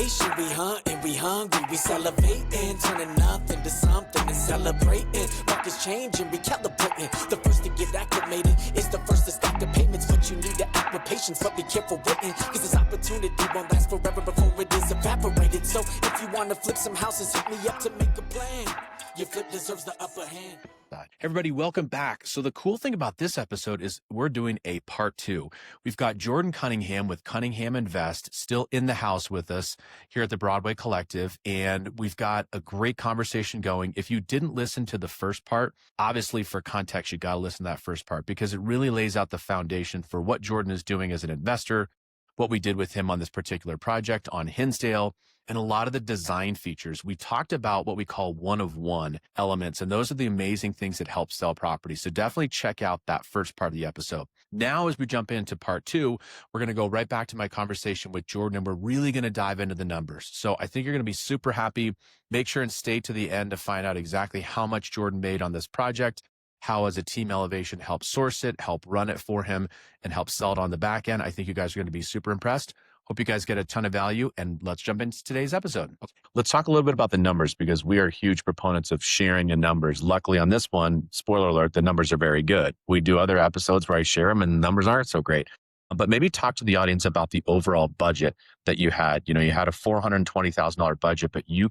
elevation. We hunt and we hungry, we salivating, turning nothing to something and celebrating. Markets changing, recalibrating. The first to get acclimated is the first to stack the payments, but you need to act with patience, but be careful waiting, cause this opportunity won't last forever before it is evaporated. So if you wanna flip some houses, hit me up to make a plan. Your flip deserves the upper hand. Everybody, welcome back. So the cool thing about this episode is we're doing a part 2. We've got Jordan Cunningham with Cunningham Invest still in the house with us here at the Broadway Collective, and we've got a great conversation going. If you didn't listen to the first part, obviously for context, you got to listen to that first part because it really lays out the foundation for what Jordan is doing as an investor, what we did with him on this particular project on Hinsdale, and a lot of the design features. We talked about what we call one-of-one elements, and those are the amazing things that help sell properties. So definitely check out that first part of the episode. Now, as we jump into part 2, we're going to go right back to my conversation with Jordan, and we're really going to dive into the numbers. So I think you're going to be super happy. Make sure and stay to the end to find out exactly how much Jordan made on this project, how as a team Elevation helped source it, help run it for him, and help sell it on the back end. I think you guys are going to be super impressed. Hope you guys get a ton of value, and let's jump into today's episode. Let's talk a little bit about the numbers because we are huge proponents of sharing the numbers. Luckily on this one, spoiler alert, the numbers are very good. We do other episodes where I share them and the numbers aren't so great. But maybe talk to the audience about the overall budget that you had. You know, you had a $420,000 budget, but you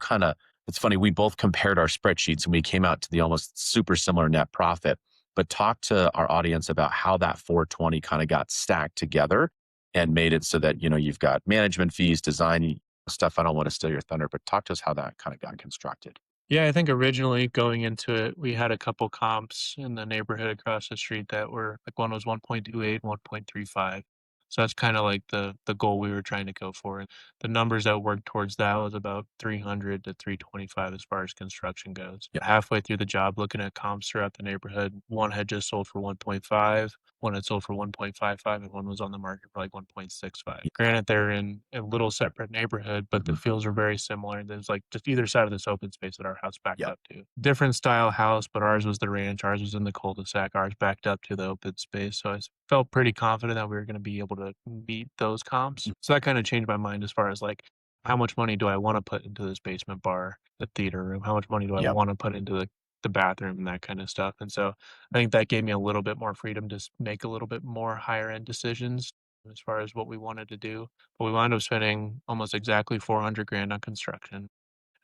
it's funny, we both compared our spreadsheets and we came out to the almost super similar net profit. But talk to our audience about how that 420 kind of got stacked together and made it so that, you know, you've got management fees, design stuff. I don't want to steal your thunder, but talk to us how that kind of got constructed. Yeah, I think originally going into it, we had a couple comps in the neighborhood across the street that were like one was 1.28, 1.35. So that's kind of like the goal we were trying to go for. And the numbers that worked towards that was about 300 to 325 as far as construction goes. Yep. Halfway through the job, looking at comps throughout the neighborhood, one had just sold for 1.5, one had sold for 1.55, and one was on the market for like 1.65. Granted, they're in a little separate neighborhood, but the fields are very similar. There's like just either side of this open space that our house backed up to. Different style house, but ours was the ranch. Ours was in the cul-de-sac. Ours backed up to the open space. So I felt pretty confident that we were going to be able to meet those comps. So that kind of changed my mind as far as like, how much money do I want to put into this basement bar, the theater room? How much money do I want to put into the bathroom and that kind of stuff? And so I think that gave me a little bit more freedom to make a little bit more higher end decisions as far as what we wanted to do. But we wound up spending almost exactly 400 grand on construction.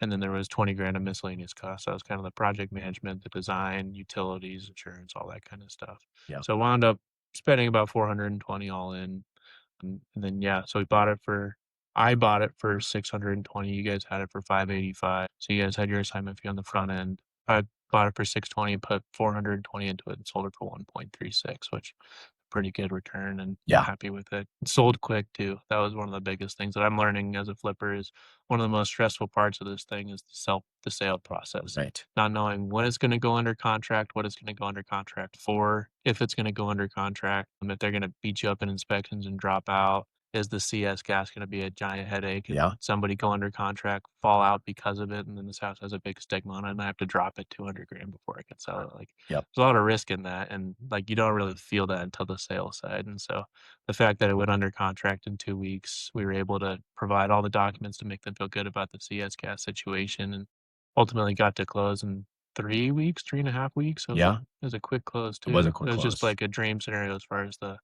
And then there was 20 grand of miscellaneous costs. That was kind of the project management, the design, utilities, insurance, all that kind of stuff. Yeah. So I wound up spending about 420 all in. And then, so I bought it for 620. You guys had it for 585. So you guys had your assignment fee on the front end. I bought it for 620, put 420 into it and sold it for 1.36, which pretty good return, and happy with it. It sold quick too. That was one of the biggest things that I'm learning as a flipper. Is one of the most stressful parts of this thing is the sale process. Right. Not knowing when it's going to go under contract, what it's going to go under contract for, if it's going to go under contract, if they're going to beat you up in inspections and drop out. Is the CS gas going to be a giant headache? And somebody go under contract, fall out because of it, and then this house has a big stigma on it, and I have to drop it 200 grand before I can sell it. Like, there's a lot of risk in that, and like you don't really feel that until the sale side. And so the fact that it went under contract in 2 weeks, we were able to provide all the documents to make them feel good about the CS gas situation, and ultimately got to close in 3 weeks, 3.5 weeks. So it was a quick close too. It was a quick close. Just like a dream scenario as far as the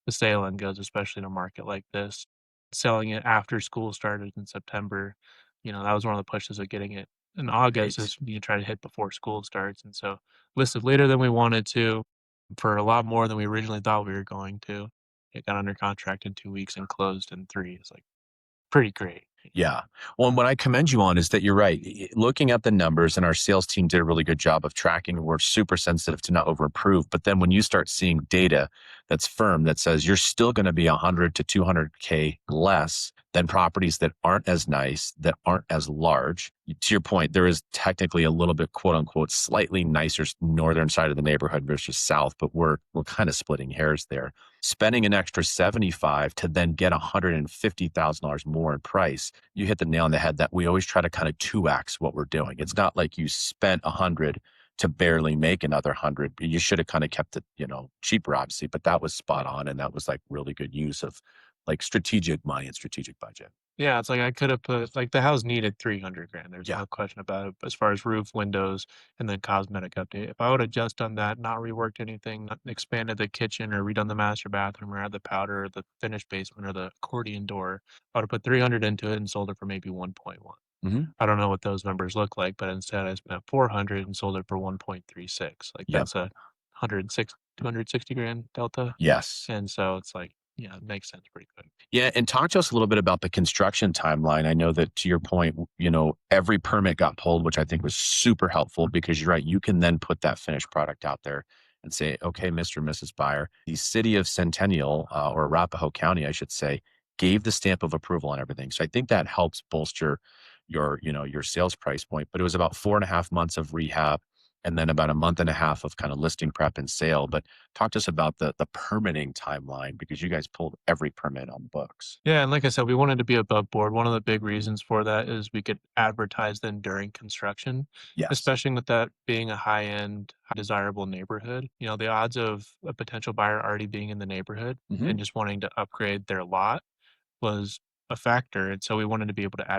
sale end goes, especially in a market like this. Selling it after school started in September, that was one of the pushes of getting it in August is you try to hit before school starts. And so listed later than we wanted to for a lot more than we originally thought we were going to. It got under contract in 2 weeks and closed in 3. It's like pretty great. Yeah. Well, and what I commend you on is that you're right. Looking at the numbers, and our sales team did a really good job of tracking. We're super sensitive to not over-improve. But then when you start seeing data that's firm that says you're still going to be 100 to 200K less than properties that aren't as nice, that aren't as large. To your point, there is technically a little bit, quote unquote, slightly nicer northern side of the neighborhood versus south, but we're kind of splitting hairs there. Spending an extra 75 to then get $150,000 more in price, you hit the nail on the head that we always try to kind of 2x what we're doing. It's not like you spent 100 to barely make another 100. You should have kind of kept it, cheaper, obviously, but that was spot on. And that was like really good use of like strategic money and strategic budget. Yeah, it's like I could have put like the house needed 300 grand. There's Yeah. no question about it. As far as roof, windows, and then cosmetic update. If I would have just done that, not reworked anything, not expanded the kitchen or redone the master bathroom or had the powder or the finished basement or the accordion door, I would have put 300 into it and sold it for maybe 1.1. Hmm. I don't know what those numbers look like, but instead I spent 400 and sold it for 1.36. Like Yep. that's a 106, 260 grand delta. Yes. And so it's like, yeah, it makes sense pretty quick. Yeah, and talk to us a little bit about the construction timeline. I know that to your point, every permit got pulled, which I think was super helpful because you're right. You can then put that finished product out there and say, okay, Mr. and Mrs. Buyer, the city of Centennial or Arapahoe County, I should say, gave the stamp of approval on everything. So I think that helps bolster your sales price point. But it was about 4.5 months of rehab and then about a month and a half of kind of listing prep and sale. But talk to us about the permitting timeline because you guys pulled every permit on the books. Yeah, and like I said, we wanted to be above board. One of the big reasons for that is we could advertise them during construction, Yes. especially with that being a high-end, desirable neighborhood. The odds of a potential buyer already being in the neighborhood Hmm. and just wanting to upgrade their lot was a factor, and so we wanted to be able to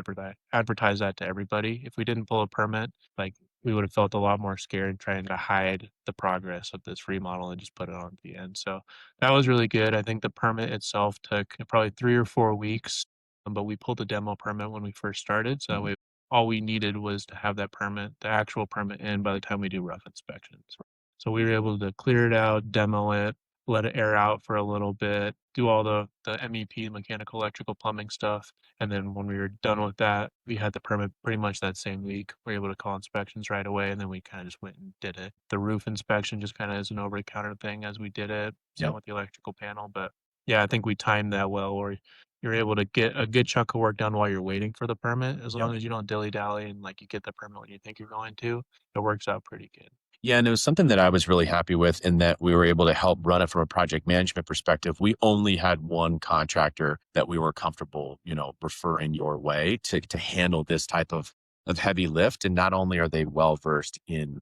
advertise that to everybody. If we didn't pull a permit, like, we would have felt a lot more scared trying to hide the progress of this remodel and just put it on at the end, so that was really good. I think the permit itself took probably 3 or 4 weeks, but we pulled the demo permit when we first started, so that Hmm. way all we needed was to have that permit, the actual permit in by the time we do rough inspections. So we were able to clear it out, demo it, let it air out for a little bit, do all the MEP, mechanical, electrical, plumbing stuff, and then when we were done with that, we had the permit pretty much that same week. We were able to call inspections right away, and then we kinda just went and did it. The roof inspection just kinda is an over-the-counter thing as we did it, same Yep. with the electrical panel, but, yeah, I think we timed that well where you're able to get a good chunk of work done while you're waiting for the permit. As Yep. long as you don't dilly-dally and, like, you get the permit when you think you're going to, it works out pretty good. Yeah, and it was something that I was really happy with in that we were able to help run it from a project management perspective. We only had one contractor that we were comfortable, referring your way to handle this type of heavy lift. And not only are they well versed in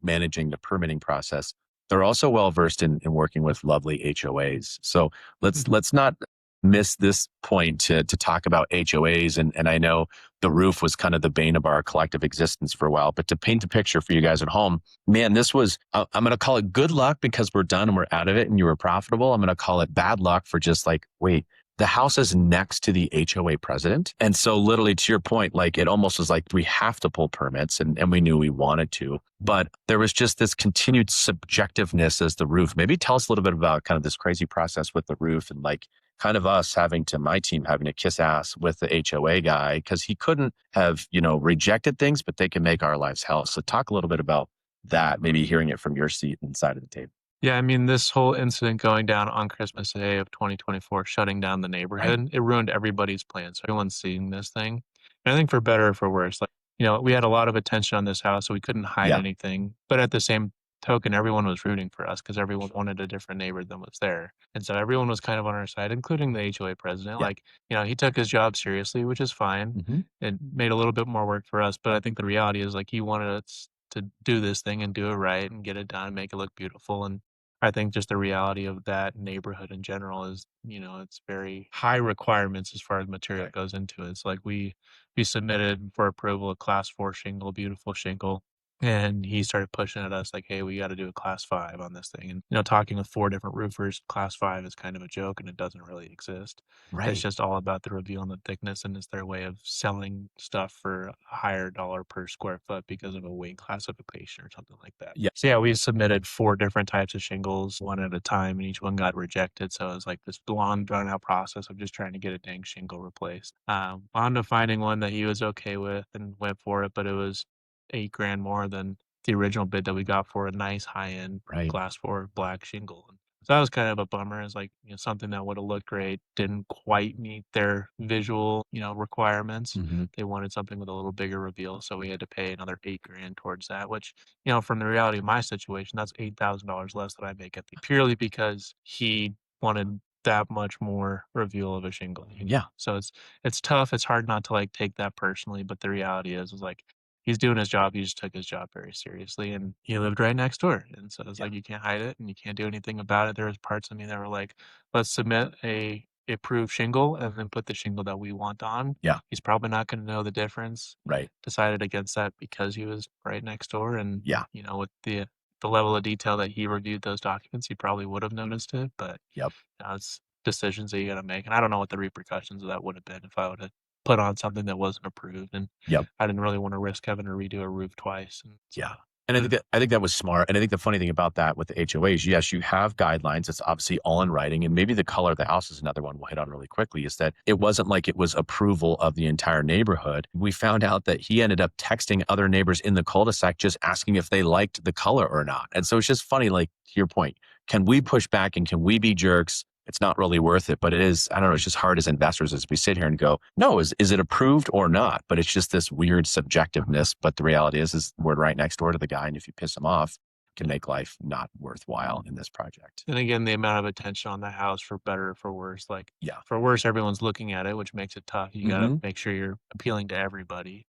managing the permitting process, they're also well versed in working with lovely HOAs. So let's not miss this point to talk about HOAs. And I know the roof was kind of the bane of our collective existence for a while, but to paint a picture for you guys at home, man, this was I'm going to call it good luck because we're done and we're out of it and you were profitable. I'm going to call it bad luck for just like, wait, the house is next to the HOA president. And so literally to your point, like it almost was like we have to pull permits and we knew we wanted to, but there was just this continued subjectiveness as the roof. Maybe tell us a little bit about kind of this crazy process with the roof and like kind of us my team having to kiss ass with the HOA guy because he couldn't have, rejected things, but they can make our lives hell. So talk a little bit about that, maybe hearing it from your seat and side of the table. Yeah, I mean, this whole incident going down on Christmas Day of 2024, shutting down the Right. neighborhood, it ruined everybody's plans. So everyone's seeing this thing. And I think for better or for worse, like, we had a lot of attention on this house, so we couldn't hide Yeah. anything. But at the same token, everyone was rooting for us because everyone wanted a different neighbor than was there. And so everyone was kind of on our side, including the HOA president. Yeah. Like, he took his job seriously, which is fine. Hmm. It made a little bit more work for us. But I think the reality is like he wanted us to do this thing and do it right and get it done and make it look beautiful. And I think just the reality of that neighborhood in general is, it's very high requirements as far as material Right. goes into it. It's like we submitted for approval a class 4 shingle, beautiful shingle. And he started pushing at us like, hey, we got to do a class 5 on this thing. And, talking with 4 different roofers, class 5 is kind of a joke and it doesn't really exist. It's Right. just all about the reveal and the thickness, and it's their way of selling stuff for a higher dollar per square foot because of a weight classification or something like that. Yeah. So yeah, we submitted 4 different types of shingles, one at a time, and each one got rejected. So it was like this long, drawn out process of just trying to get a dang shingle replaced. On to finding one that he was okay with and went for it, but it was 8 grand more than the original bid that we got for a nice high end Right. glass 4 black shingle. So that was kind of a bummer. It's like, something that would have looked great didn't quite meet their visual, requirements. Hmm. They wanted something with a little bigger reveal, so we had to pay another 8 grand towards that, which, from the reality of my situation, that's $8,000 less that I make at the purely because he wanted that much more reveal of a shingle. Yeah. So it's tough. It's hard not to like take that personally, but the reality is like he's doing his job. He just took his job very seriously, and he lived right next door. And so it's Yeah. like you can't hide it, and you can't do anything about it. There was parts of me that were like, "Let's submit a approved shingle and then put the shingle that we want on. Yeah. He's probably not going to know the difference. Right. Decided against that because he was right next door, and Yeah. with the level of detail that he reviewed those documents, he probably would have noticed it. But Yep. it's decisions that you got to make, and I don't know what the repercussions of that would have been if I would have put on something that wasn't approved, and Yep. I didn't really want to risk having to redo a roof twice. And so, Yeah. And I think that was smart. And I think the funny thing about that with the HOAs, yes, you have guidelines. It's obviously all in writing. And maybe the color of the house is another one we'll hit on really quickly, is that it wasn't like it was approval of the entire neighborhood. We found out that he ended up texting other neighbors in the cul-de-sac just asking if they liked the color or not. And so it's just funny, like to your point, can we push back and can we be jerks? It's not really worth it, but it is, I don't know, it's just hard as investors as we sit here and go, no, is it approved or not? But it's just this weird subjectiveness. But the reality is we're right next door to the guy. And if you piss him off, it can make life not worthwhile in this project. and again, the amount of attention on the house, for better or for worse. Like, Yeah. for worse, everyone's looking at it, which makes it tough. You got to Hmm. make sure you're appealing to everybody.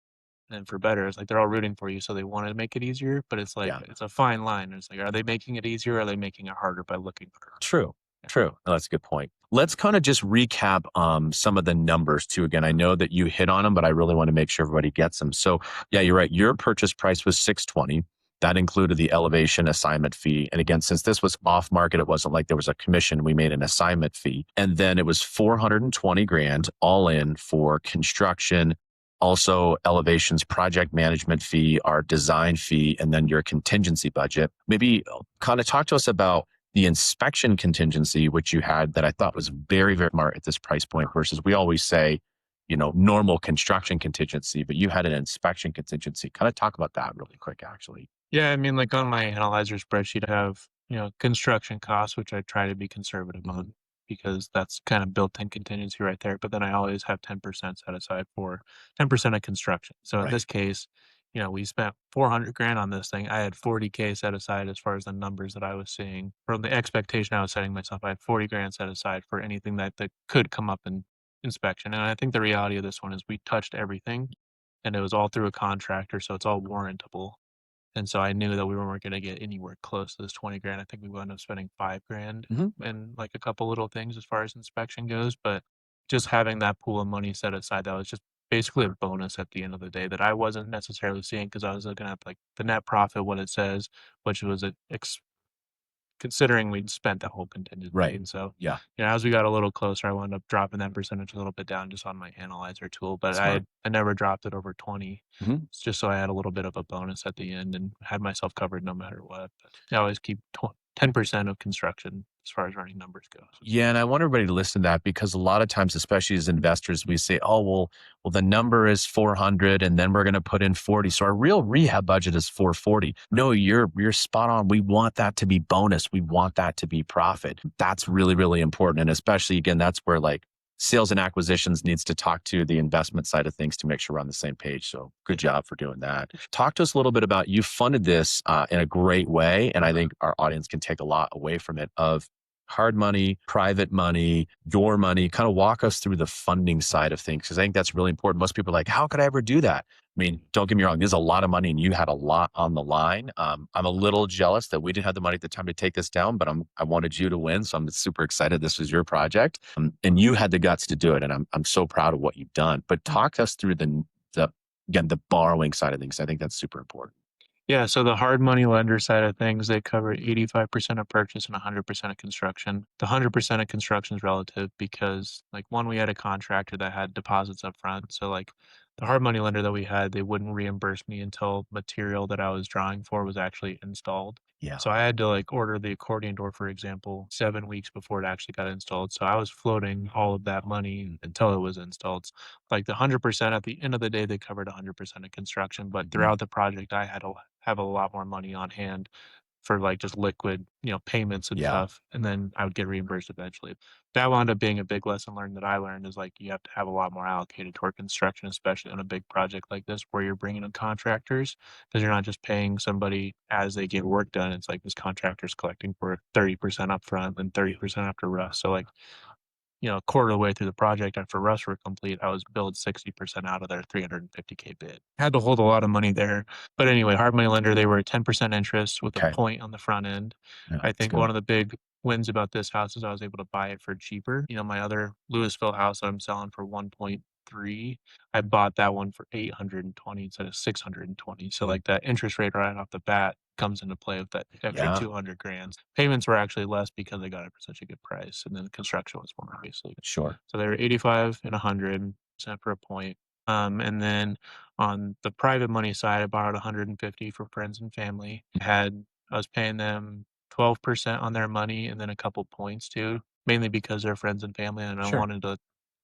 And for better, it's like they're all rooting for you, so they want to make it easier. But it's like Yeah. it's a fine line. It's like, are they making it easier? Or are they making it harder by looking harder? True. Yeah. True. No, that's a good point. Let's kind of just recap some of the numbers too. Again, I know that you hit on them, but I really want to make sure everybody gets them. So yeah, you're right. Your purchase price was 620. That included the elevation assignment fee. And again, since this was off market, it wasn't like there was a commission. We made an assignment fee. And then it was 420 grand all in for construction, also elevations, project management fee, our design fee, and then your contingency budget. Maybe kind of talk to us about the inspection contingency, which you had that I thought was very, very smart at this price point versus we always say, normal construction contingency, but you had an inspection contingency. Kind of talk about that really quick, actually. Yeah, I mean, like on my analyzer spreadsheet, I have, construction costs, which I try to be conservative on because that's kind of built-in contingency right there. But then I always have 10% set aside for 10% of construction. So in Right. this case, we spent 400 grand on this thing. I had 40K set aside as far as the numbers that I was seeing, from the expectation I was setting myself. I had 40 grand set aside for anything that could come up in inspection. And I think the reality of this one is we touched everything, and it was all through a contractor, so it's all warrantable. And so I knew that we weren't gonna get anywhere close to this 20 grand. I think we wound up spending 5 grand Hmm. and, like, a couple little things as far as inspection goes, but just having that pool of money set aside, that was just basically a bonus at the end of the day that I wasn't necessarily seeing because I was looking at, like, the net profit, what it says, which was a considering we'd spent that whole contingency. Right. And so, Yeah. as we got a little closer, I wound up dropping that percentage a little bit down just on my analyzer tool, but Smart. I never dropped it over 20. Mhm. It's just so I had a little bit of a bonus at the end and had myself covered no matter what. But I always keep 10% of construction as far as running numbers go. Yeah, and I want everybody to listen to that because a lot of times, especially as investors, we say, "Oh, well, the number is 400, and then we're going to put in 40. So our real rehab budget is 440." No, you're spot on. We want that to be bonus. We want that to be profit. That's really, really important, and especially again, that's where like sales and acquisitions needs to talk to the investment side of things to make sure we're on the same page. So good job for doing that. Talk to us a little bit about you funded this in a great way, and I think our audience can take a lot away from it of hard money, private money, your money. Kind of walk us through the funding side of things because I think that's really important. Most people are like, how could I ever do that? I mean, don't get me wrong, there's a lot of money and you had a lot on the line. I'm a little jealous that we didn't have the money at the time to take this down, but I wanted you to win. So I'm super excited this was your project and you had the guts to do it. And I'm so proud of what you've done. But talk us through again, the borrowing side of things. I think that's super important. Yeah, so the hard money lender side of things, they cover 85% of purchase and 100% of construction. The 100% of construction is relative because, like, one, we had a contractor that had deposits up front. So, like, the hard money lender that we had, they wouldn't reimburse me until material that I was drawing for was actually installed. Yeah. So I had to like order the accordion door, for example, 7 weeks before it actually got installed. So I was floating all of that money until it was installed. Like the 100% at the end of the day, they covered 100% of construction, but Mhm. throughout the project, I had to have a lot more money on hand for like just liquid, payments and Yeah. stuff. And then I would get reimbursed eventually. That wound up being a big lesson learned that I learned is like you have to have a lot more allocated toward construction, especially on a big project like this where you're bringing in contractors because you're not just paying somebody as they get work done. It's like this contractor's collecting for 30% upfront and 30% after rust. So like, a quarter of the way through the project after rust were complete, I was billed 60% out of their 350K bid. Had to hold a lot of money there. But anyway, hard money lender, they were 10% interest with a Okay. point on the front end. Yeah, I that's think one good. of the big wins about this house is I was able to buy it for cheaper. My other Louisville house that I'm selling for 1.3, I bought that one for 820 instead of 620. So like that interest rate right off the bat comes into play with that extra Yeah, 200 grand. Payments were actually less because I got it for such a good price, and then the construction was more, obviously. sure. So they were 85 and 100% for a point. And then on the private money side, I borrowed 150 for friends and family. I was paying them 12% on their money and then a couple points too, mainly because they're friends and family, and I Sure. wanted to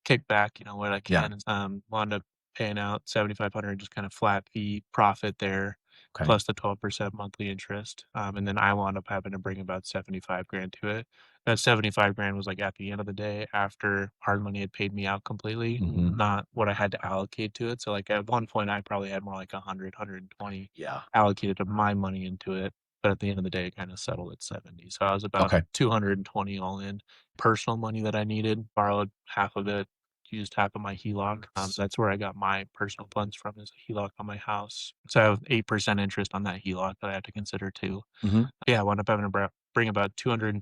kick back, what I Yeah. can. Wound up paying out 7,500, just kind of flat fee profit there, Okay. plus the 12% monthly interest. And then I wound up having to bring about 75 grand to it. That 75 grand was like at the end of the day after hard money had paid me out completely, Hmm. not what I had to allocate to it. So like at one point I probably had more like 100, Yeah. allocated of my money into it. But at the end of the day, it kind of settled at 70. So I was about Okay. 220 all in. Personal money that I needed, borrowed half of it, used half of my HELOC. So that's where I got my personal funds from, is a HELOC on my house. So I have 8% interest on that HELOC that I have to consider too. Hmm. Yeah, I wound up having to bring about 220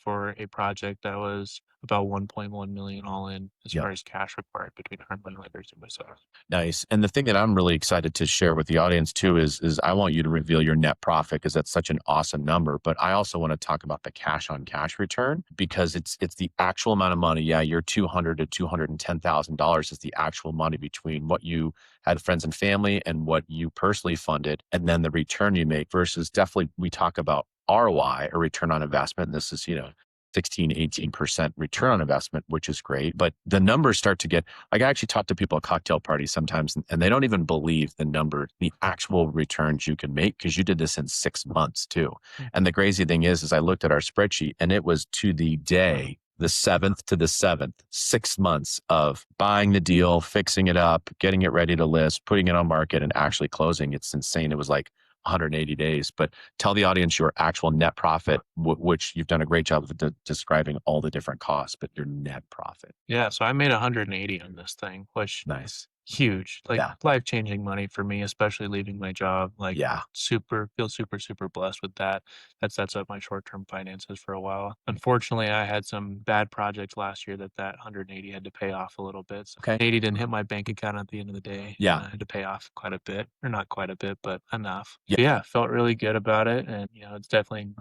for a project that was about 1.1 million all in as Yep. far as cash required between hard money lenders and myself. Nice. And the thing that I'm really excited to share with the audience too is I want you to reveal your net profit because that's such an awesome number. But I also want to talk about the cash on cash return because it's the actual amount of money. Yeah, your $200,000 to $210,000 is the actual money between what you had friends and family and what you personally funded, and then the return you make versus definitely we talk about ROI or return on investment. And this is, 16, 18% return on investment, which is great. But the numbers start to get like I actually talk to people at cocktail parties sometimes, and they don't even believe the actual returns you can make because you did this in 6 months too. And the crazy thing is I looked at our spreadsheet and it was to the day, the 7th to the 7th, 6 months of buying the deal, fixing it up, getting it ready to list, putting it on market, and actually closing. It's insane. It was like 180 days. But tell the audience your actual net profit, which you've done a great job of describing all the different costs, but your net profit. Yeah, so I made 180 on this thing, which Nice. huge, like Yeah. life-changing money for me, especially leaving my job. Like Yeah. feel super blessed with that. That sets up my short-term finances for a while. Unfortunately, I had some bad projects last year that 180 had to pay off a little bit. So Okay. 80 didn't hit my bank account at the end of the day, and Yeah. I had to pay off quite a bit, or not quite a bit, but enough. Yeah. But yeah, felt really good about it, and it's definitely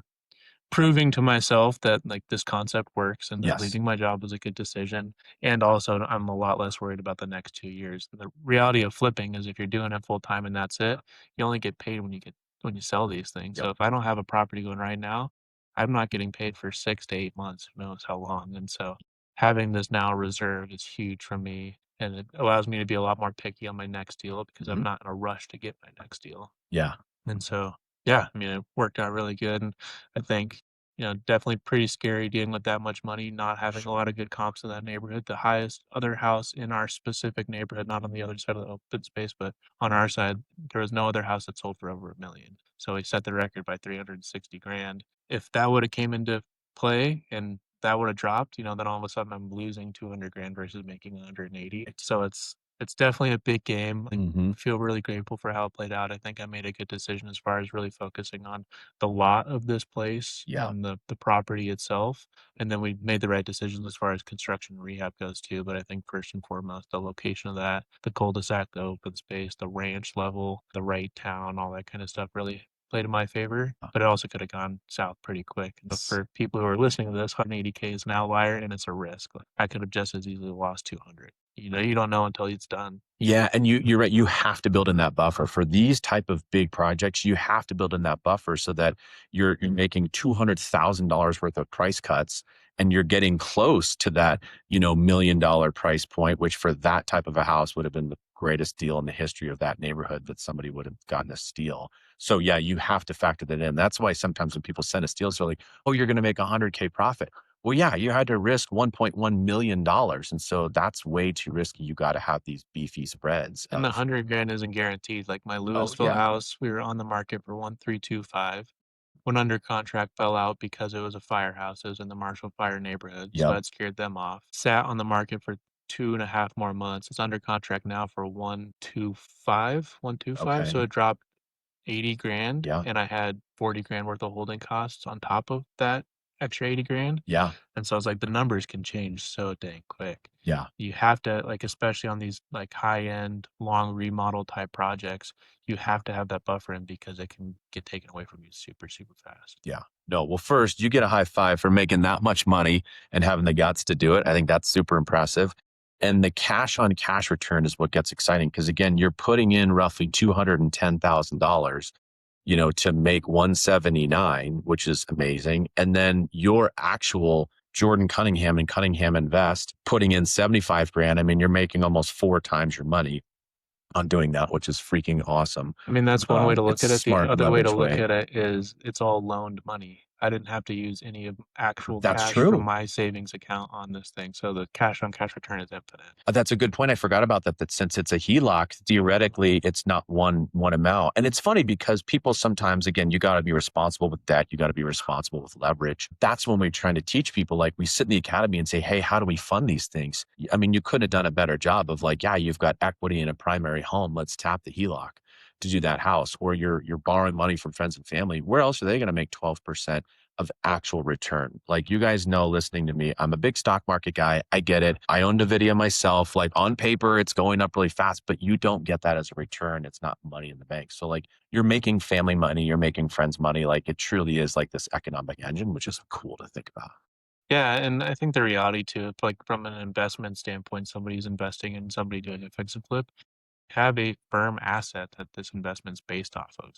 proving to myself that like this concept works and that Yes. leaving my job was a good decision. And also I'm a lot less worried about the next 2 years. The reality of flipping is if you're doing it full time and that's it, you only get paid when you sell these things. Yep. So if I don't have a property going right now, I'm not getting paid for 6 to 8 months, who knows how long. And so having this now reserved is huge for me. And it allows me to be a lot more picky on my next deal because I'm Mhm. not in a rush to get my next deal. Yeah. And so, yeah, I mean, it worked out really good. And I think, definitely pretty scary dealing with that much money, not having a Sure. lot of good comps in that neighborhood. The highest other house in our specific neighborhood, not on the other side of the open space, but on our side, there was no other house that sold for over 1 million. So he set the record by 360 grand. If that would have came into play and that would have dropped, then all of a sudden I'm losing 200 grand versus making 180. So it's definitely a big game. Mhm. Feel really grateful for how it played out. I think I made a good decision as far as really focusing on the lot of this place Yeah. and the property itself. And then we made the right decisions as far as construction and rehab goes too. But I think first and foremost, the location of that, the cul-de-sac, the open space, the ranch level, the right town, all that kind of stuff really played in my favor. But it also could have gone south pretty quick. But Yes. for people who are listening to this, 180K is an outlier and it's a risk. Like, I could have just as easily lost 200. You don't know until it's done. Yeah, and you're right. You have to build in that buffer for these type of big projects. You have to build in that buffer so that you're making $200,000 worth of price cuts, and you're getting close to that $1 million price point, which for that type of a house would have been the greatest deal in the history of that neighborhood that somebody would have gotten a steal. So yeah, you have to factor that in. That's why sometimes when people send us deals, they're like, "Oh, you're going to make 100K profit." Well, yeah, you had to risk $1.1 million. And so that's way too risky. You got to have these beefy spreads And the of, 100 grand isn't guaranteed. Like my oh, Louisville yeah. house, we were on the market for 1,325. Went under contract, fell out because it was a firehouse. It was in the Marshall Fire neighborhood, so Yep. that scared them off. Sat on the market for 2.5 more months. It's under contract now for 125. So Okay. it dropped 80 grand, Yeah. and I had 40 grand worth of holding costs on top of that extra 80 grand. Yeah. And so it's like the numbers can change so dang quick. Yeah. You have to, like, especially on these like high end, long remodel type projects, you have to have that buffer in because it can get taken away from you super, super fast. Yeah. No, well, first, you get a high five for making that much money and having the guts to do it. I think that's super impressive. And the cash on cash return is what gets exciting because, again, you're putting in roughly $210,000, to make 179, which is amazing. And then your actual Jordan Cunningham and Cunningham Invest putting in 75 grand. I mean, you're making almost 4 times your money on doing that, which is freaking awesome. I mean, that's one way to It's look at it. The smart other way to leverage look way. at it is it's all loaned money. I didn't have to use any of actual That's cash from true. my savings account on this thing. So the cash on cash return is infinite. That's a good point. I forgot about that. That since it's a HELOC, theoretically, it's not one amount. And it's funny because people sometimes, again, you got to be responsible with debt. You got to be responsible with leverage. That's when we're trying to teach people. Like we sit in the academy and say, "Hey, how do we fund these things?" I mean, you could have done a better job of like, yeah, you've got equity in a primary home. Let's tap the HELOC to do that house, or you're borrowing money from friends and family. Where else are they going to make 12% of actual return? Like you guys know, listening to me, I'm a big stock market guy. I get it. I own NVIDIA myself. Like on paper, it's going up really fast, but you don't get that as a return. It's not money in the bank. So like you're making family money, you're making friends money. Like it truly is like this economic engine, which is cool to think about. Yeah, and I think the reality too, if like from an investment standpoint, somebody's investing in somebody doing a fix and flip, have a firm asset that this investment's based off of.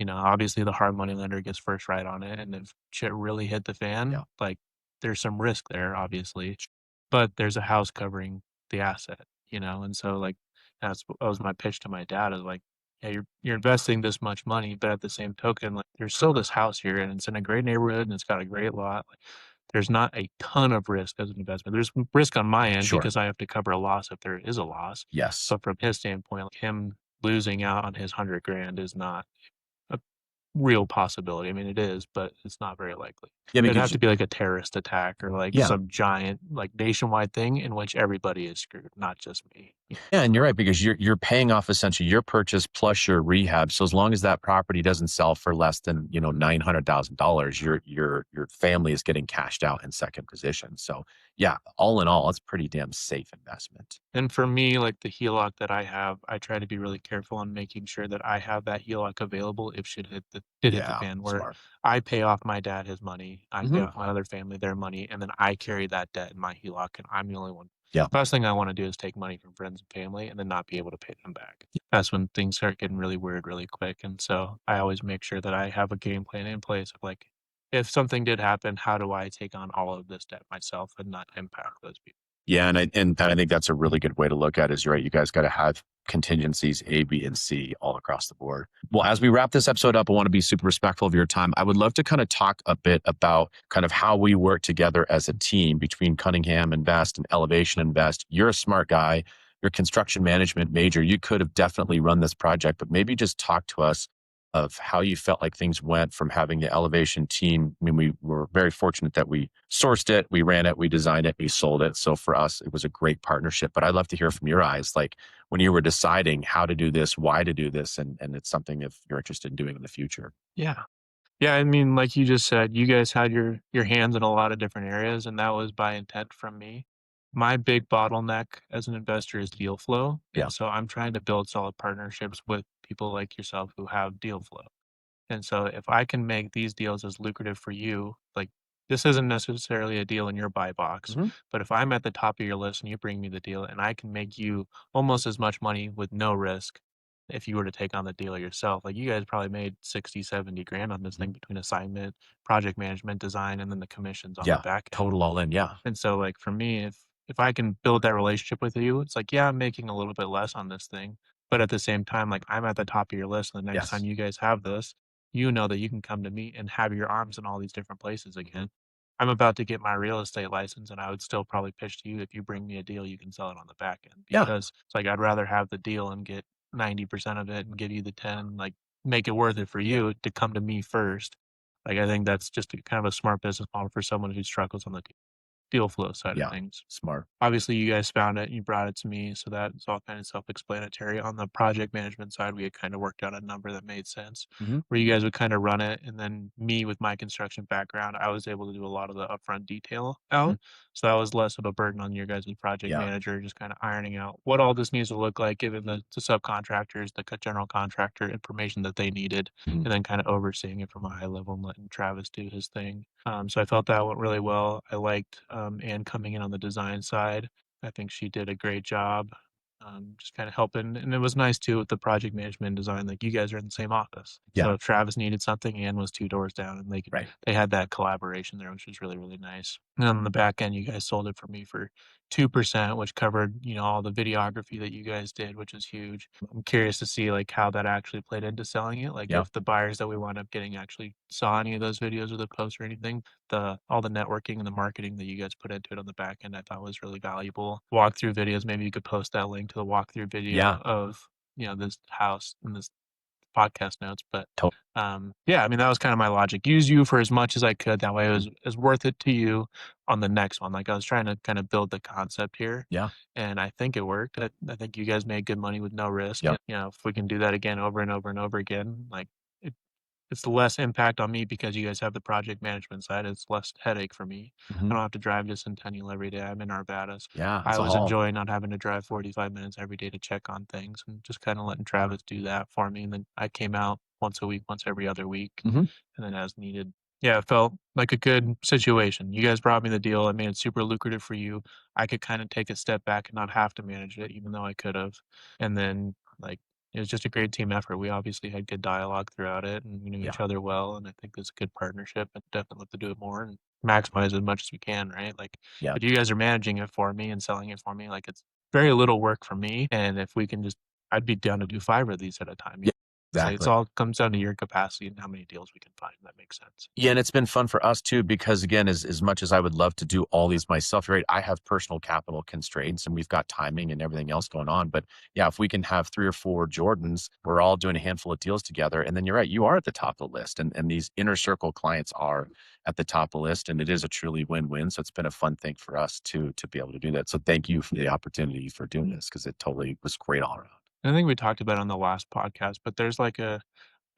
Obviously the hard money lender gets first right on it, and if shit really hit the Yeah. fan, like there's some risk there, obviously, but there's a house covering the asset, and so like that was my pitch to my dad is like, yeah, you're investing this much money, but at the same token, like there's still this house here and it's in a great neighborhood and it's got a great lot. Like, there's not a ton of risk as an investment. There's risk on my end Sure. because I have to cover a loss if there is a loss. Yes. But from his standpoint, like him losing out on his 100 grand is not a real possibility. I mean, it is, but it's not very likely. Yeah, It'd have because to be like a terrorist attack or like yeah, some giant, like nationwide thing in which everybody is screwed, not just me. yeah, and you're right because you're paying off essentially your purchase plus your rehab. So as long as that property doesn't sell for less than $900,000, your family is getting cashed out in second position. So yeah, all in all, it's pretty damn safe investment. And for me, like the HELOC that I have, I try to be really careful on making sure that I have that HELOC available if shit did hit the Yeah, fan, where smart. I pay off my dad his money, I pay Hmm. off my other family their money, and then I carry that debt in my HELOC, and I'm the only one. Yeah, Last thing I want to do is take money from friends and family and then not be able to pay them back. That's when things start getting really weird really quick. And so I always make sure that I have a game plan in place of like, if something did happen, how do I take on all of this debt myself and not impact those people? yeah, and I think that's a really good way to look at it. Is you're right. You guys got to have contingencies A, B, and C all across the board. Well, as we wrap this episode up, I want to be super respectful of your time. I would love to kind of talk a bit about kind of how we work together as a team between Cunningham Invest and Elevation Invest. You're a smart guy. You're a construction management major. You could have definitely run this project, but maybe just talk to us of how you felt like things went from having the Elevation team. I mean, we were very fortunate that we sourced it, we ran it, we designed it, we sold it. So for us, it was a great partnership. But I'd love to hear from your eyes, like when you were deciding how to do this, why to do this, and it's something if you're interested in doing in the future. Yeah. Yeah, I mean, like you just said, you guys had your hands in a lot of different areas, and that was by intent from me. My big bottleneck as an investor is deal flow, Yeah. and so I'm trying to build solid partnerships with people like yourself who have deal flow. And so if I can make these deals as lucrative for you, like this isn't necessarily a deal in your buy box, Hmm. but if I'm at the top of your list and you bring me the deal and I can make you almost as much money with no risk if you were to take on the deal yourself, like you guys probably made 60, 70 grand on this thing between assignment, project management, design, and then the commissions on the Yeah. back end. Total all in. Yeah. And so like for me, if I can build that relationship with you, it's like, yeah, I'm making a little bit less on this thing. But at the same time, like I'm at the top of your list. And the next time Yes. you guys have this, you know that you can come to me and have your arms in all these different places again. I'm about to get my real estate license and I would still probably pitch to you if you bring me a deal, you can sell it on the back end Yeah. because it's like I'd rather have the deal and get 90% of it and give you the 10, like make it worth it for you to come to me first. Like I think that's just kind of a smart business model for someone who struggles on the team. deal flow side of Yeah. things. Smart. Obviously, you guys found it and you brought it to me, so that's all kind of self-explanatory. On the project management side, we had kind of worked out a number that made sense, Hmm. where you guys would kind of run it, and then me with my construction background, I was able to do a lot of the upfront detail Hmm. out, so that was less of a burden on your guys' project Yeah. manager, just kind of ironing out what all this needs to look like, giving the subcontractors, the general contractor information that they needed, Mhm. and then kind of overseeing it from a high level and letting Travis do his thing. So I felt that went really well. I liked Ann coming in on the design side. I think she did a great job, just kind of helping. And it was nice too with the project management and design. Like you guys are in the same office, Yeah. so if Travis needed something, Ann was 2 doors down, and Right. they had that collaboration there, which was really really nice. And on the back end, you guys sold it for me for 2%, which covered all the videography that you guys did, which is huge. I'm curious to see like how that actually played into selling it. Like Yeah. if the buyers that we wound up getting actually saw any of those videos or the posts or anything, the all the networking and the marketing that you guys put into it on the back end, I thought was really valuable. Walkthrough videos, maybe you could post that link to the walkthrough video Yeah. of this house and this podcast notes. But To- yeah, I mean that was kind of my logic. Use you for as much as I could. That way it was worth it to you on the next one. Like I was trying to kind of build the concept here. Yeah. And I think it worked. I think you guys made good money with no risk. Yeah. And, if we can do that again over and over and over again, like it, it's less impact on me because you guys have the project management side. It's less headache for me. Hmm. I don't have to drive to Centennial every day. I'm in Arvada. Yeah. I It's a was haul. enjoying not having to drive 45 minutes every day to check on things and just kind of letting Travis do that for me. And then I came out once a week, once every other week, Hmm. and then as needed. Yeah, it felt like a good situation. You guys brought me the deal. I made it super lucrative for you. I could kind of take a step back and not have to manage it, even though I could have. And then, like, it was just a great team effort. We obviously had good dialogue throughout it, and we knew Yeah. each other well. And I think it's a good partnership. And definitely look to do it more and maximize as much as we can, right? Like, Yeah. if you guys are managing it for me and selling it for me, like, it's very little work for me. And if we can just, I'd be down to do 5 of these at a time. Yeah. It's like it's Exactly. all comes down to your capacity and how many deals we can find. That makes sense. Yeah, and it's been fun for us too, because again, as much as I would love to do all these myself, right? I have personal capital constraints and we've got timing and everything else going on. But yeah, if we can have 3 or 4 Jordans, we're all doing a handful of deals together. And then you're right, you are at the top of the list. And these inner circle clients are at the top of the list. And it is a truly win-win. So it's been a fun thing for us to be able to do that. So thank you for the opportunity for doing this, because it totally was great all around. I think we talked about it on the last podcast, but there's like an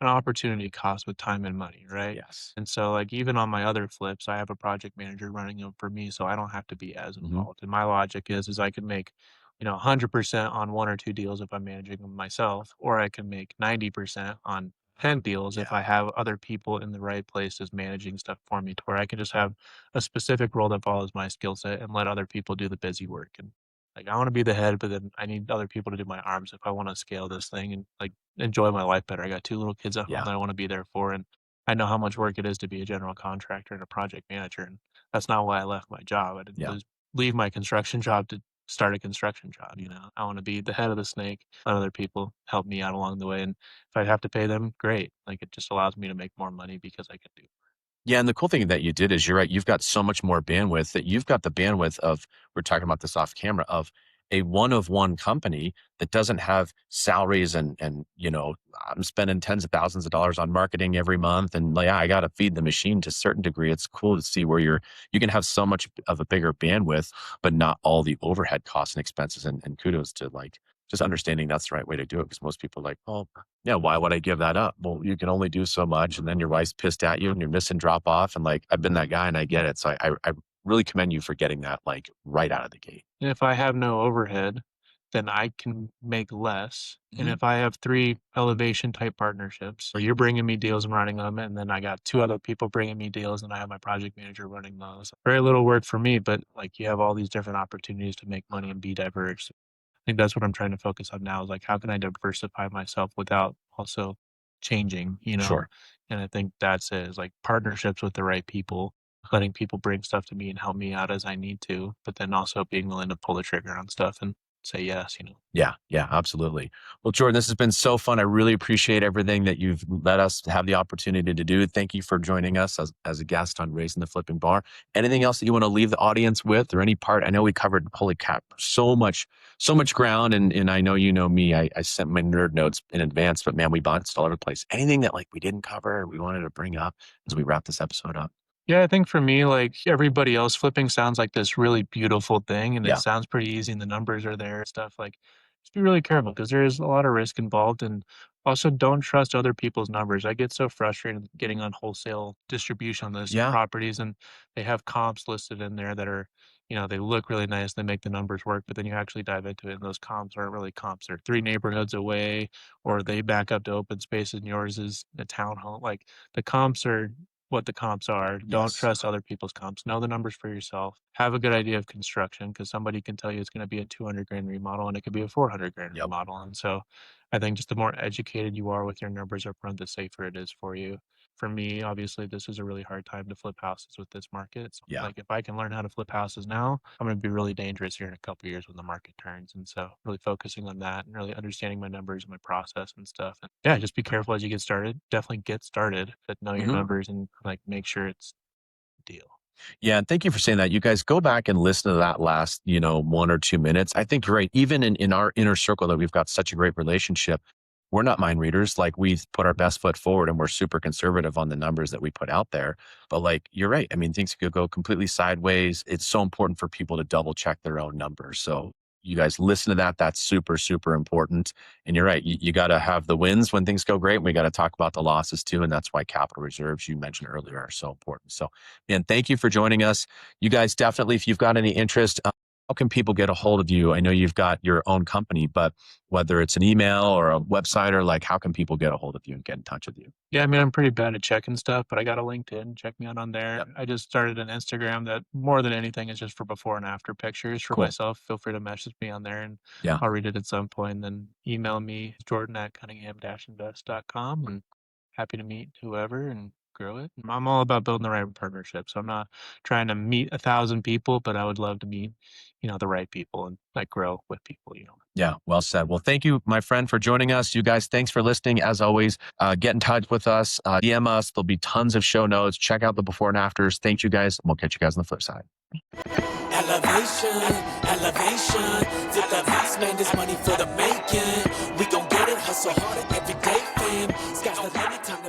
opportunity cost with time and money, right? Yes. And so, like, even on my other flips, I have a project manager running them for me, so I don't have to be as Hmm. involved. And my logic is I could make, 100% on 1 or 2 deals if I'm managing them myself, or I can make 90% on 10 deals if Yeah. I have other people in the right places managing stuff for me, to where I can just have a specific role that follows my skill set and let other people do the busy work. And like, I want to be the head, but then I need other people to do my arms if I want to scale this thing and like enjoy my life better. I got 2 little kids at home Yeah. that I wanna be there for, and I know how much work it is to be a general contractor and a project manager, and that's not why I left my job. I didn't Yeah. leave my construction job to start a construction job. I wanna be the head of the snake, let other people help me out along the way, and if I have to pay them, great. Like, it just allows me to make more money because I can do. Yeah, and the cool thing that you did is you're right. You've got so much more bandwidth that you've got the bandwidth of, we're talking about this off camera, of a one of one company that doesn't have salaries and I'm spending tens of thousands of dollars on marketing every month, and like, yeah, I got to feed the machine to a certain degree. It's cool to see where you can have so much of a bigger bandwidth, but not all the overhead costs and expenses. And kudos to like just understanding that's the right way to do it, because most people are like, oh, yeah, why would I give that up? Well, you can only do so much, and then your wife's pissed at you, and you're missing drop off. And like, I've been that guy, and I get it. So I really commend you for getting that like right out of the gate. And if I have no overhead, then I can make less. And Mhm. if I have 3 elevation type partnerships where you're bringing me deals and running them, and then I got 2 other people bringing me deals, and I have my project manager running those. Very little work for me, but like you have all these different opportunities to make money and be diverse. I think that's what I'm trying to focus on now is like, how can I diversify myself without also changing? Sure. And I think that's it, is like partnerships with the right people, letting people bring stuff to me and help me out as I need to, but then also being willing to pull the trigger on stuff and say yes. Yeah, yeah, absolutely. Well, Jordan, this has been so fun. I really appreciate everything that you've let us have the opportunity to do. Thank you for joining us as a guest on Raising the Flipping Bar. Anything else that you want to leave the audience with, or any part? I know we covered, holy cap, so much ground. And I know you know me, I sent my nerd notes in advance, but man, we bounced all over the place. Anything that like we didn't cover or we wanted to bring up as we wrap this episode up? Yeah, I think for me, like everybody else, flipping sounds like this really beautiful thing, and it Yeah. sounds pretty easy, and the numbers are there and stuff. Like, just be really careful because there is a lot of risk involved, and also don't trust other people's numbers. I get so frustrated getting on wholesale distribution list Yeah. properties, and they have comps listed in there that are, they look really nice, they make the numbers work, but then you actually dive into it, and those comps aren't really comps. They're three neighborhoods away, or they back up to open space, and yours is a townhome. Like the comps are what the comps are. Don't Yes. trust other people's comps. Know the numbers for yourself. Have a good idea of construction because somebody can tell you it's going to be a 200 grand remodel and it could be a 400 grand Yep. remodel. And so I think just the more educated you are with your numbers up front, the safer it is for you. For me, obviously, this is a really hard time to flip houses with this market. So, Yeah. like, if I can learn how to flip houses now, I'm going to be really dangerous here in a couple of years when the market turns. And so, really focusing on that and really understanding my numbers and my process and stuff. And yeah, just be careful as you get started. Definitely get started, but know your Mhm. numbers and like make sure it's a deal. Yeah, and thank you for saying that. You guys go back and listen to that last, 1 or 2 minutes. I think you're right. Even in our inner circle that we've got such a great relationship, we're not mind readers. Like we put our best foot forward and we're super conservative on the numbers that we put out there. But like you're right. I mean, things could go completely sideways. It's so important for people to double check their own numbers. So you guys listen to that. That's super, super important. And you're right. You got to have the wins when things go great. And we got to talk about the losses too. And that's why capital reserves you mentioned earlier are so important. So and thank you for joining us. You guys definitely, if you've got any interest, how can people get a hold of you? I know you've got your own company, but whether it's an email or a website or like, how can people get a hold of you and get in touch with you? Yeah, I mean, I'm pretty bad at checking stuff, but I got a LinkedIn. Check me out on there. Yep. I just started an Instagram that more than anything is just for before and after pictures for Cool. myself. Feel free to message me on there and Yeah. I'll read it at some point. Then email me, Jordan at Cunningham-invest.com, and happy to meet whoever and grow it. I'm all about building the right partnership. So I'm not trying to meet 1,000 people, but I would love to meet, the right people and like grow with people. Yeah. Well said. Well, thank you, my friend, for joining us. You guys, thanks for listening. As always, get in touch with us, DM us. There'll be tons of show notes. Check out the before and afters. Thank you guys. And we'll catch you guys on the flip side. Elevation, elevation. Flip that house, man, this money for the making. We gon' get it, hustle harder every day, fam. Sky's the limit, time